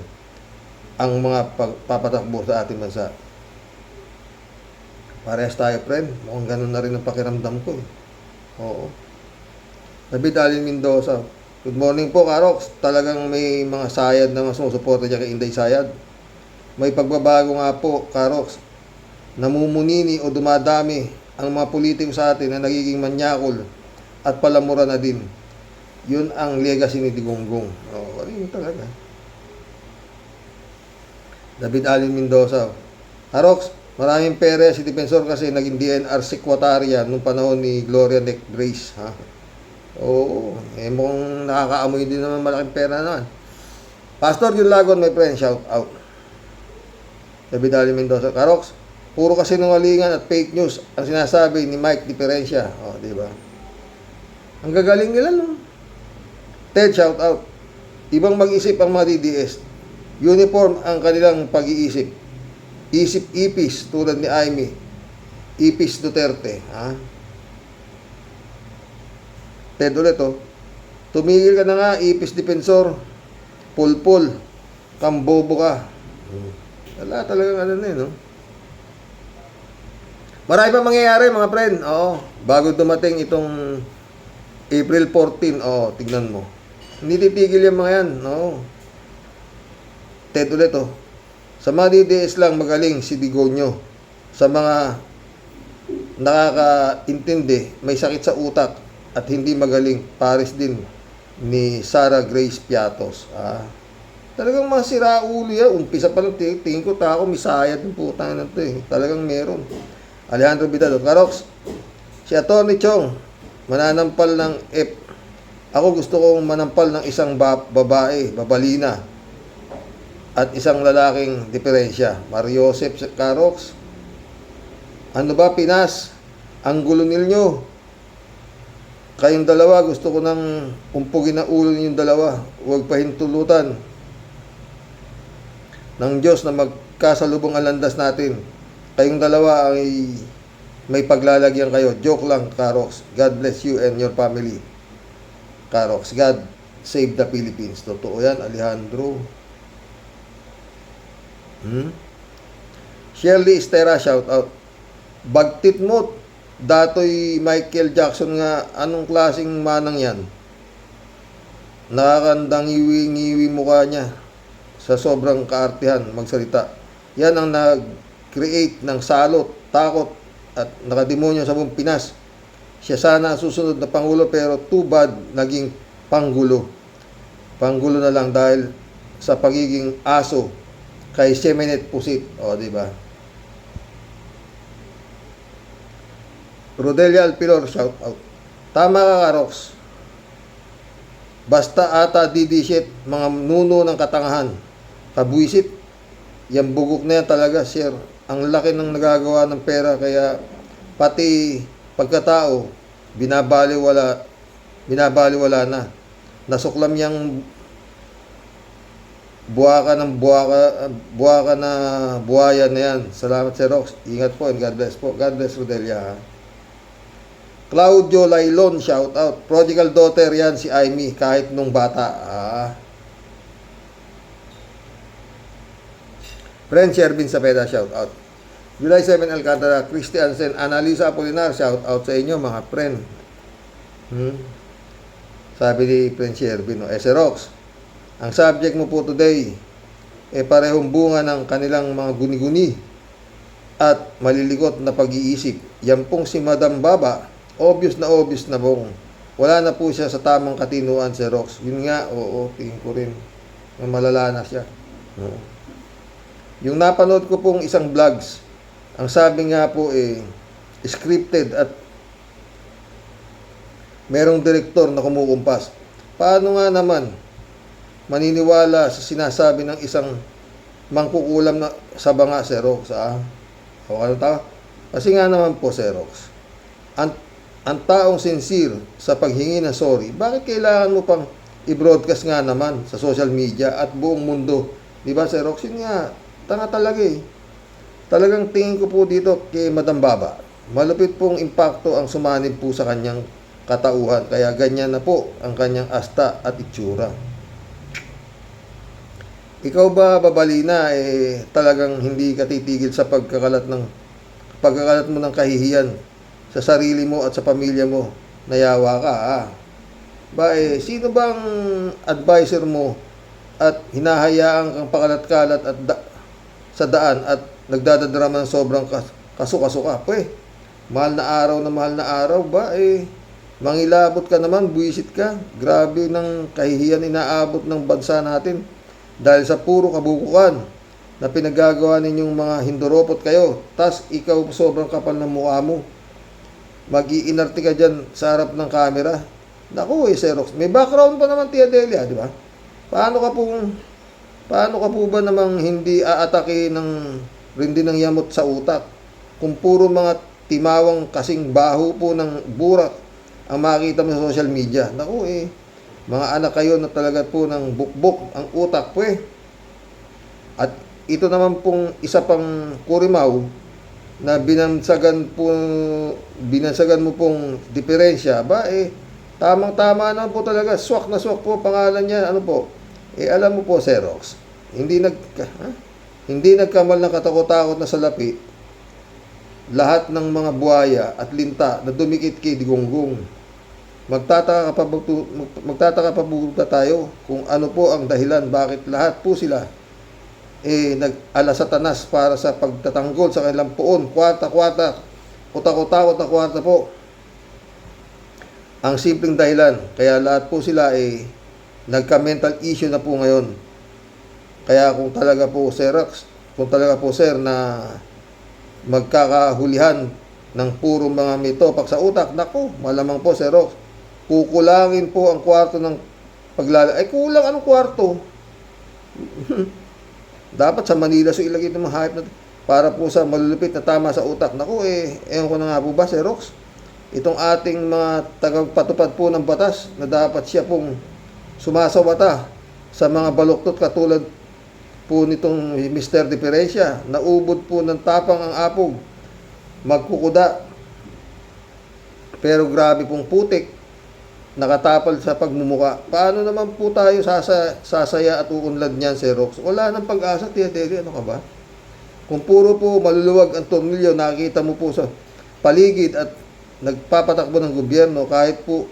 ang mga papatakbo sa ating bansa. Parehas tayo, friend. Mukhang ganun na rin ang pakiramdam ko. Oo. David Allen Mendoza. Good morning po, Karox. Talagang may mga sayad na sumusuporta dyan kay Inday Sayad. May pagbabago nga po, Karox. Namumunini o dumadami ang mga politiko sa atin na nagiging manyakol at palamura na din. Yun ang legacy ni Digonggong. Oo, yun talaga. David Allen Mendoza. Karox, maraming pere si Defensor kasi naging DNR Secretariat nung panahon ni Gloria Neck Grace. Ha? Oo, mukhang nakakaamoy din naman malaking pera naman. Pastor Jun Lagon, my friend, shout out. David Ali Mendoza. Karox, puro kasi nungalingan at fake news ang sinasabi ni Mike Diferensya. O, di ba? Ang gagaling nila, no? Ted, shout out. Ibang mag-isip ang mga DDS. Uniform ang kanilang pag-iisip. Isip ipis tulad ni Amy. Ipis Duterte. Ha? Ted ulit, oh. Tumigil ka na nga, ipis Defensor. Pulpul. Kambobo ka. Wala talagang ano na yun, no? Marami pa mangyayari, mga friend. Oo. Bago dumating itong April 14, tignan mo. Hindi titigil yung mga yan, no? Ted ulit, oh. Sa mga DDS lang magaling si Digonyo. Sa mga nakakaintindi, may sakit sa utak at hindi magaling, pares din ni Sarah Grace Piatos. Talagang mga siraulo yan. Umpisa pa lang, tingin ko tako, may sayad ng putang na ito, eh. Talagang meron. Alejandro Vidal. Karox, si Atty. Chong, mananampal ng F. Ako gusto kong manampal ng isang babae, babalina, at isang lalaking diferensya. Mario Joseph Karox, ano ba, Pinas? Ang gulo ninyo. Kayong dalawa, gusto ko nang umpugin ang ulo ninyong dalawa. Huwag pahintulutan ng Diyos na magkasalubong ang landas natin. Kayong dalawa ay may paglalagyan kayo. Joke lang, Karox. God bless you and your family. Karox, God save the Philippines. Totoo yan, Alejandro. Shirley Estera, shout out. Bagtit mo, datoy Michael Jackson nga, anong klaseng manang yan? Nakakandang ngiwi mukha niya sa sobrang kaartihan magsalita. Yan ang nag-create ng salot, takot at nakademonyo sa buong Pinas. Siya sana susunod na Pangulo pero too bad naging Panggulo. Panggulo na lang dahil sa pagiging aso kay Semenet Pusit. O, di ba? Rodelia Alpilor, shout out. Tama ka, Karox. Basta ata didisit mga nuno ng katangahan. Kabuisit. Yang bugok na yan talaga, sir. Ang laki ng nagagawa ng pera kaya pati pagkatao binabaliwala na. Nasuklam yang buwaka na buhaya na yan. Salamat, Sir Rox. Ingat po and God bless po. God bless, Rodelia, ha? Claudio Lailon, shout out. Prodigal daughter yan si Amy kahit nung bata. Friend Shervin Sapeda, shout out. July 7 Alcantara, Christy Ansen, Analisa Apolinar, shout out sa inyo mga friend. Sabi ni friend Shervin, Rox, ang subject mo po today parehong bunga ng kanilang mga guni-guni at malilikot na pag-iisip. Yan pong si Madam Baba, obvious na bong wala na po siya sa tamang katinuan, si Rox. Yun nga, tingin ko rin malala na siya. Yung napanood ko pong isang vlogs, ang sabi nga po scripted at merong direktor na kumukumpas. Paano nga naman maniniwala sa sinasabi ng isang mangkukulam na sa banga, si Rox? Kasi nga naman po, si Rox, ang taong sincere sa paghingi ng sorry, bakit kailangan mo pang i-broadcast nga naman sa social media at buong mundo? Di ba, Sir Rox? Yun nga, tanga talaga eh. Talagang tingin ko po dito kay Madam Baba, malupit pong impacto ang sumanib po sa kanyang katauhan. Kaya ganyan na po ang kanyang asta at itsura. Ikaw ba, Babalina, talagang hindi ka titigil sa pagkakalat mo ng kahihiyan sa sarili mo at sa pamilya mo? Nayawa ka, Ba sino bang advisor mo at hinahayaan kang pakalat-kalat at sa daan at nagdadadrama ng sobrang kasuka-suka? Mahal na araw ba mangilabot ka naman, buwisit ka. Grabe ng kahihiyan inaabot ng bansa natin dahil sa puro kabukukan na pinagagawa ninyong mga hinduropot kayo. Tas ikaw sobrang kapal ng mukha mo. Mag-iinarte ka dyan sa harap ng camera. Naku Xerox, may background pa naman Tia Delia, di ba? Paano ka po ba namang hindi aatake ng rindi ng yamot sa utak kung puro mga timawang kasing baho po ng burak ang makikita mo sa social media? Naku mga anak kayo na talaga po ng bukbok ang utak At ito naman pong isa pang kurimaw na binansagan mo pong diferensya, tamang-tama naman po talaga, swak na swak po pangalan niya, alam mo po Xerox, hindi nagkamal ng katakot-takot na salapi lahat ng mga buhaya at linta na dumikit kay Digonggung. Magtataka pa ba tayo kung ano po ang dahilan bakit lahat po sila nag-ala Satanas para sa pagtatanggol sa kanilang puon, kwarta-kwarta, utak-utakot na kwarta po. Ang simpleng dahilan, kaya lahat po sila nagka-mental issue na po ngayon. Kaya kung talaga po sir na magkakahulihan ng puro mga may topak sa utak, naku, malamang po Xerox, kukulangin po ang kwarto ng kulang anong kwarto? Dapat sa Manila ilagay ng mga hype na para po sa malulupit na tama sa utak. Naku ewan ko na nga po ba Xerox, itong ating mga tagapatupad po ng batas na dapat siya pong sumasawata sa mga baluktot katulad po nitong Mr. Diferensya, naubod po ng tapang ang apog, magkukuda, pero grabe pong putik, nakatapal sa pagmumuka. Paano naman po tayo sasaya at uunlad niyan, Xerox? Wala nang pag-asa, Tia Deli, ano ka ba? Kung puro po maluluwag ang tornilyo, nakikita mo po sa paligid at nagpapatakbo ng gobyerno, kahit po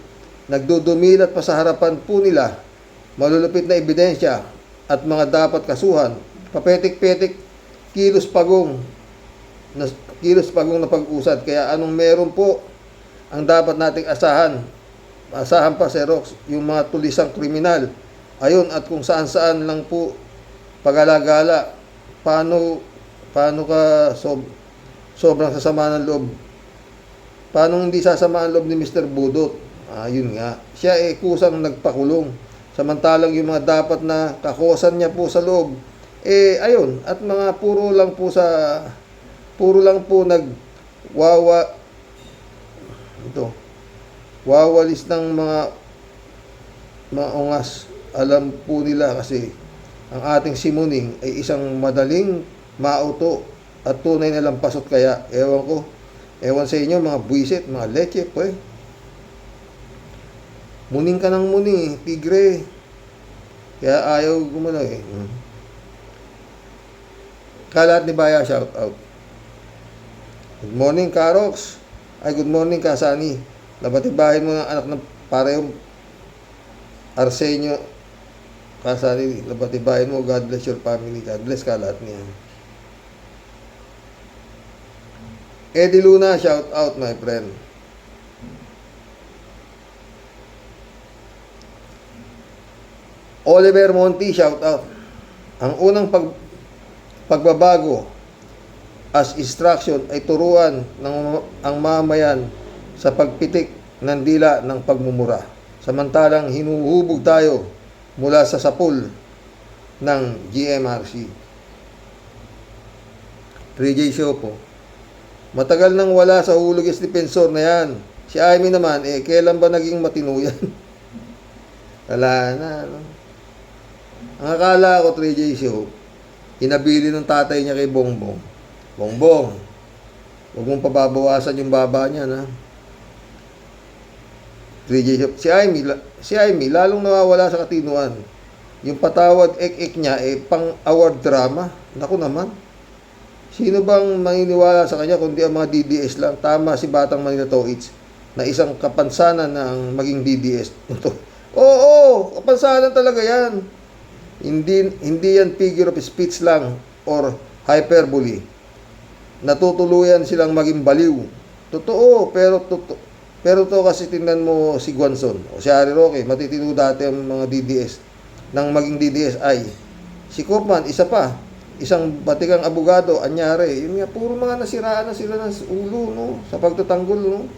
nagdudumilat pa sa harapan po nila, malulupit na ebidensya at mga dapat kasuhan, papetik-petik, kilos pagong na pag-usad. Kaya anong meron po ang dapat nating asahan pa Xerox, yung mga tulisang kriminal. Ayun, at kung saan-saan lang po pag-alagala. Paano ka sobrang sasama ng loob? Paano hindi sasama ang loob ni Mr. Budot? Yun nga. Siya kusang nagpakulong. Samantalang yung mga dapat na kakosan niya po sa loob, ayun, at mga puro lang po wawalis ng mga ungas. Alam po nila kasi ang ating simuning ay isang madaling mauto at tunay na lampasot. Kaya ewan sa inyo mga buwisit, mga leche muning ka ng muning, tigre. Kaya ayaw gumano Kalat ni Baya, shout out. Good morning Karox. Good morning Kasani. Nabatibahin mo ng anak ng parehong Arsenio Kasani. Nabatibahin mo, God bless your family. God bless ka lahat niyan. Eddie Luna, shout out my friend. Oliver Monti, shout out. Ang unang pagbabago as instruction ay turuan ng ang mamayan sa pagpitik ng dila ng pagmumura. Samantalang hinuhubog tayo mula sa sapul ng GMRC. 3J Show po. Matagal nang wala sa hulog is defensor na yan. Si Amy naman, kailan ba naging matino yan? Wala na. Ang akala ko 3J Show, inabili ng tatay niya kay Bongbong. Bongbong, huwag mong pababawasan yung baba niya, na. 3J Show. Si Amy, lalong nawawala sa katinuan. Yung patawad ek-ek niya, pang-award drama. Naku naman. Sino bang maniniwala sa kanya kundi ang mga DDS lang? Tama si Batang Manila Toits na isang kapansanan ng maging DDS. Oo, kapansanan talaga yan. Hindi yan figure of speech lang or hyperbole. Natutuluyan silang maging baliw. Totoo, pero to kasi tingnan mo si Guanzon o si Harry Roque, matitino dati ang mga DDS. Nang maging DDS ay si Koopman, isa pa, isang batikang abogado, anyari. Yun nga, puro mga nasiraan na sila ng ulo, no? Sa pagtatanggol, no?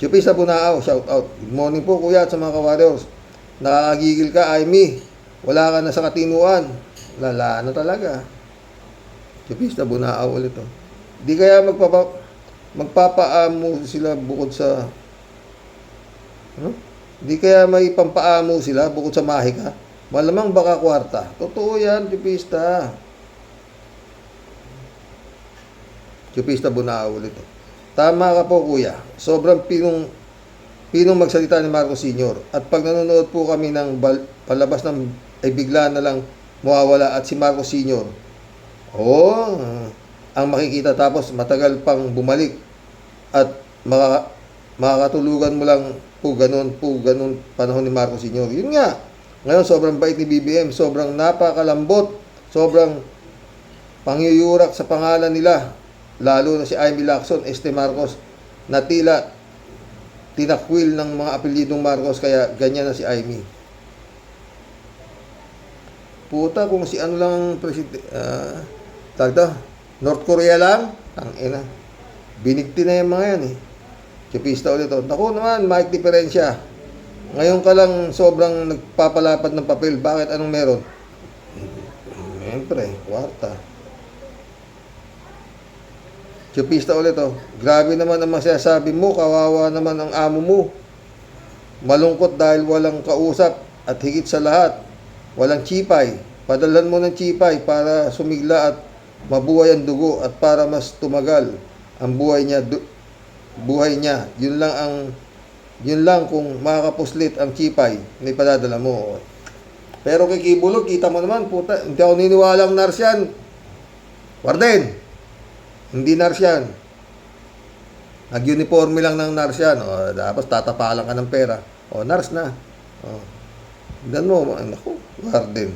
Chupisa Bunao, shout out. Good morning po kuya at sa mga ka-warriors. Nakakagigil ka, Aimee. Wala ka na sa katinuan. Lala na talaga. Chupisa Bunao ulit, oh. Di kaya magpapaamo sila bukod sa... Ano? Di kaya may pampaamo sila bukod sa mahika. Malamang baka kwarta. Totoo yan, Chupista. Chupista Bunao ulit. Tama ka po, kuya. Sobrang pinong magsalita ni Marcos Sr. At pag nanonood po kami ng palabas ng ay bigla na lang mawawala at si Marcos Sr. Ang makikita tapos matagal pang bumalik at makakatulugan mo lang po ganun panahon ni Marcos Sr. Yun nga. Ngayon, sobrang bait ni BBM, sobrang napakalambot, sobrang pangyuyurak sa pangalan nila, lalo na si Aimee Lacson, Marcos, na tila tinakwil ng mga apelyidong Marcos, kaya ganyan na si Aimee. Puta, kung si ano lang presidente, North Korea lang, tangina. Binigti na yung mga yan eh. Chupista ulit o. Naku naman, Mike diferensya. Ngayon ka lang sobrang nagpapalapad ng papel. Bakit? Anong meron? Siyempre, kwarta. Chupista ulit o. Grabe naman ang masasabi mo. Kawawa naman ang amo mo. Malungkot dahil walang kausap. At higit sa lahat, walang chipay. Padalhan mo ng chipay para sumigla at mabuhay ang dugo at para mas tumagal ang buhay niya. Yun lang kung makakapuslit ang chipay, may padadala mo. Pero kay Kibulog, kita mo naman, puta, hindi ako niniwalang nurse yan. Warden, hindi nurse yan. Nag-uniforme lang ng nurse yan. Tapos tatapalan ka ng pera. Nurse na. Tignan mo, naku, warden.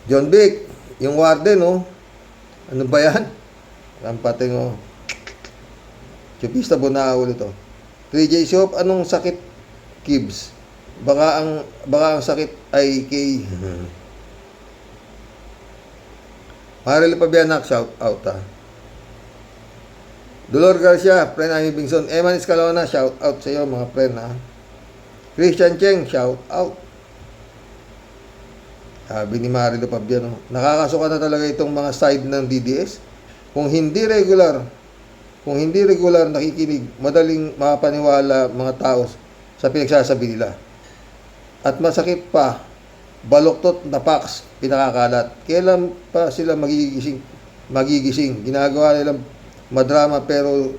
John Vic, yung warden, ano ba yan? Rampating, Chupista Bunao ulit, 3J Shop, anong sakit, Kibs? Baka ang sakit ay kay Maril Pabianak, shout out, Dolor Garcia, friend Amy Bingson. Eman Escalona, shout out sa iyo mga friend, Christian Cheng, shout out. Sabi ni Marilo Pabiano, nakakasuka na talaga itong mga side ng DDS. Kung hindi regular nakikinig, madaling mapaniwala mga tao sa pinagsasabi nila. At masakit pa, baloktot na paks pinakakalat. Kailan pa sila magigising? Ginagawa nilang madrama pero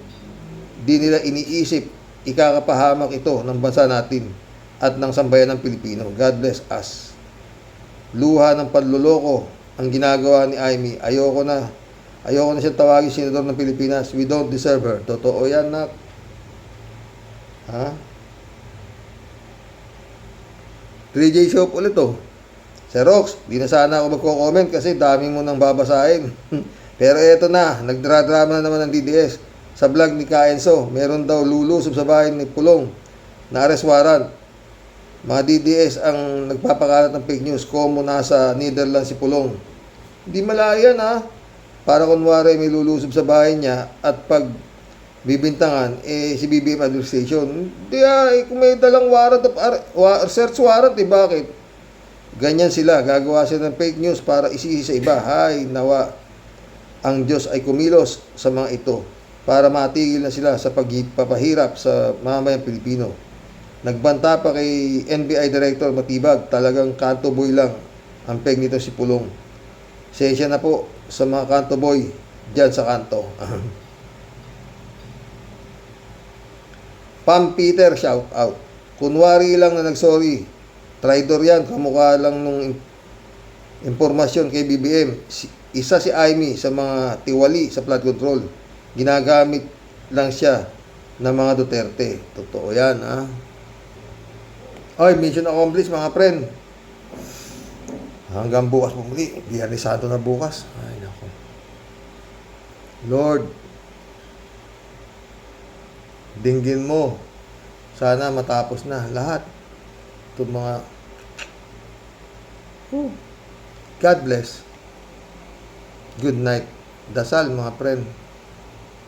di nila iniisip ikakapahamak ito ng bansa natin at ng sambayan ng Pilipino. God bless us. Luha ng panluloko ang ginagawa ni Aimee. Ayoko na siyang tawagin senador ng Pilipinas. We don't deserve her. Totoo yan, nak. 3J Shop ulit, Sir Rox, di na sana ako magko-comment kasi dami mo nang babasahin. Pero eto na, nagdradrama na naman ng DDS. Sa vlog ni Kaenzo, meron daw lulusob sa bahay ni Pulong na arrest warrant. Mga DDS ang nagpapakalat ng fake news. Komo nasa Netherlands si Pulong. Hindi malayan, para kunwari may lulusob sa bahay niya at pag bibintangan, si BBM administration. Hindi kung may dalang warrant of search warrant, bakit? Ganyan sila, gagawa sila ng fake news para isisi sa iba. Hay, nawa ang Diyos ay kumilos sa mga ito para matigil na sila sa pagpapahirap sa mamamayang Pilipino. Nagbanta pa kay NBI Director Matibag, talagang kanto boy lang ang peg nito si Pulong. Sensya na po sa mga kanto boy dyan sa kanto. Pam Peter, shout out. Kunwari lang na nagsorry. Traidor yan, kamukha lang nung impormasyon kay BBM. Isa si Aimee sa mga tiwali sa flood control. Ginagamit lang siya ng mga Duterte. Totoo yan, ha? Oy, mission accomplished, mga friend. Hanggang bukas po muli. Biyernes Santo na bukas. Ay, nako. Lord, dinggin mo. Sana matapos na lahat. Itong mga... God bless. Good night. Dasal, mga friend.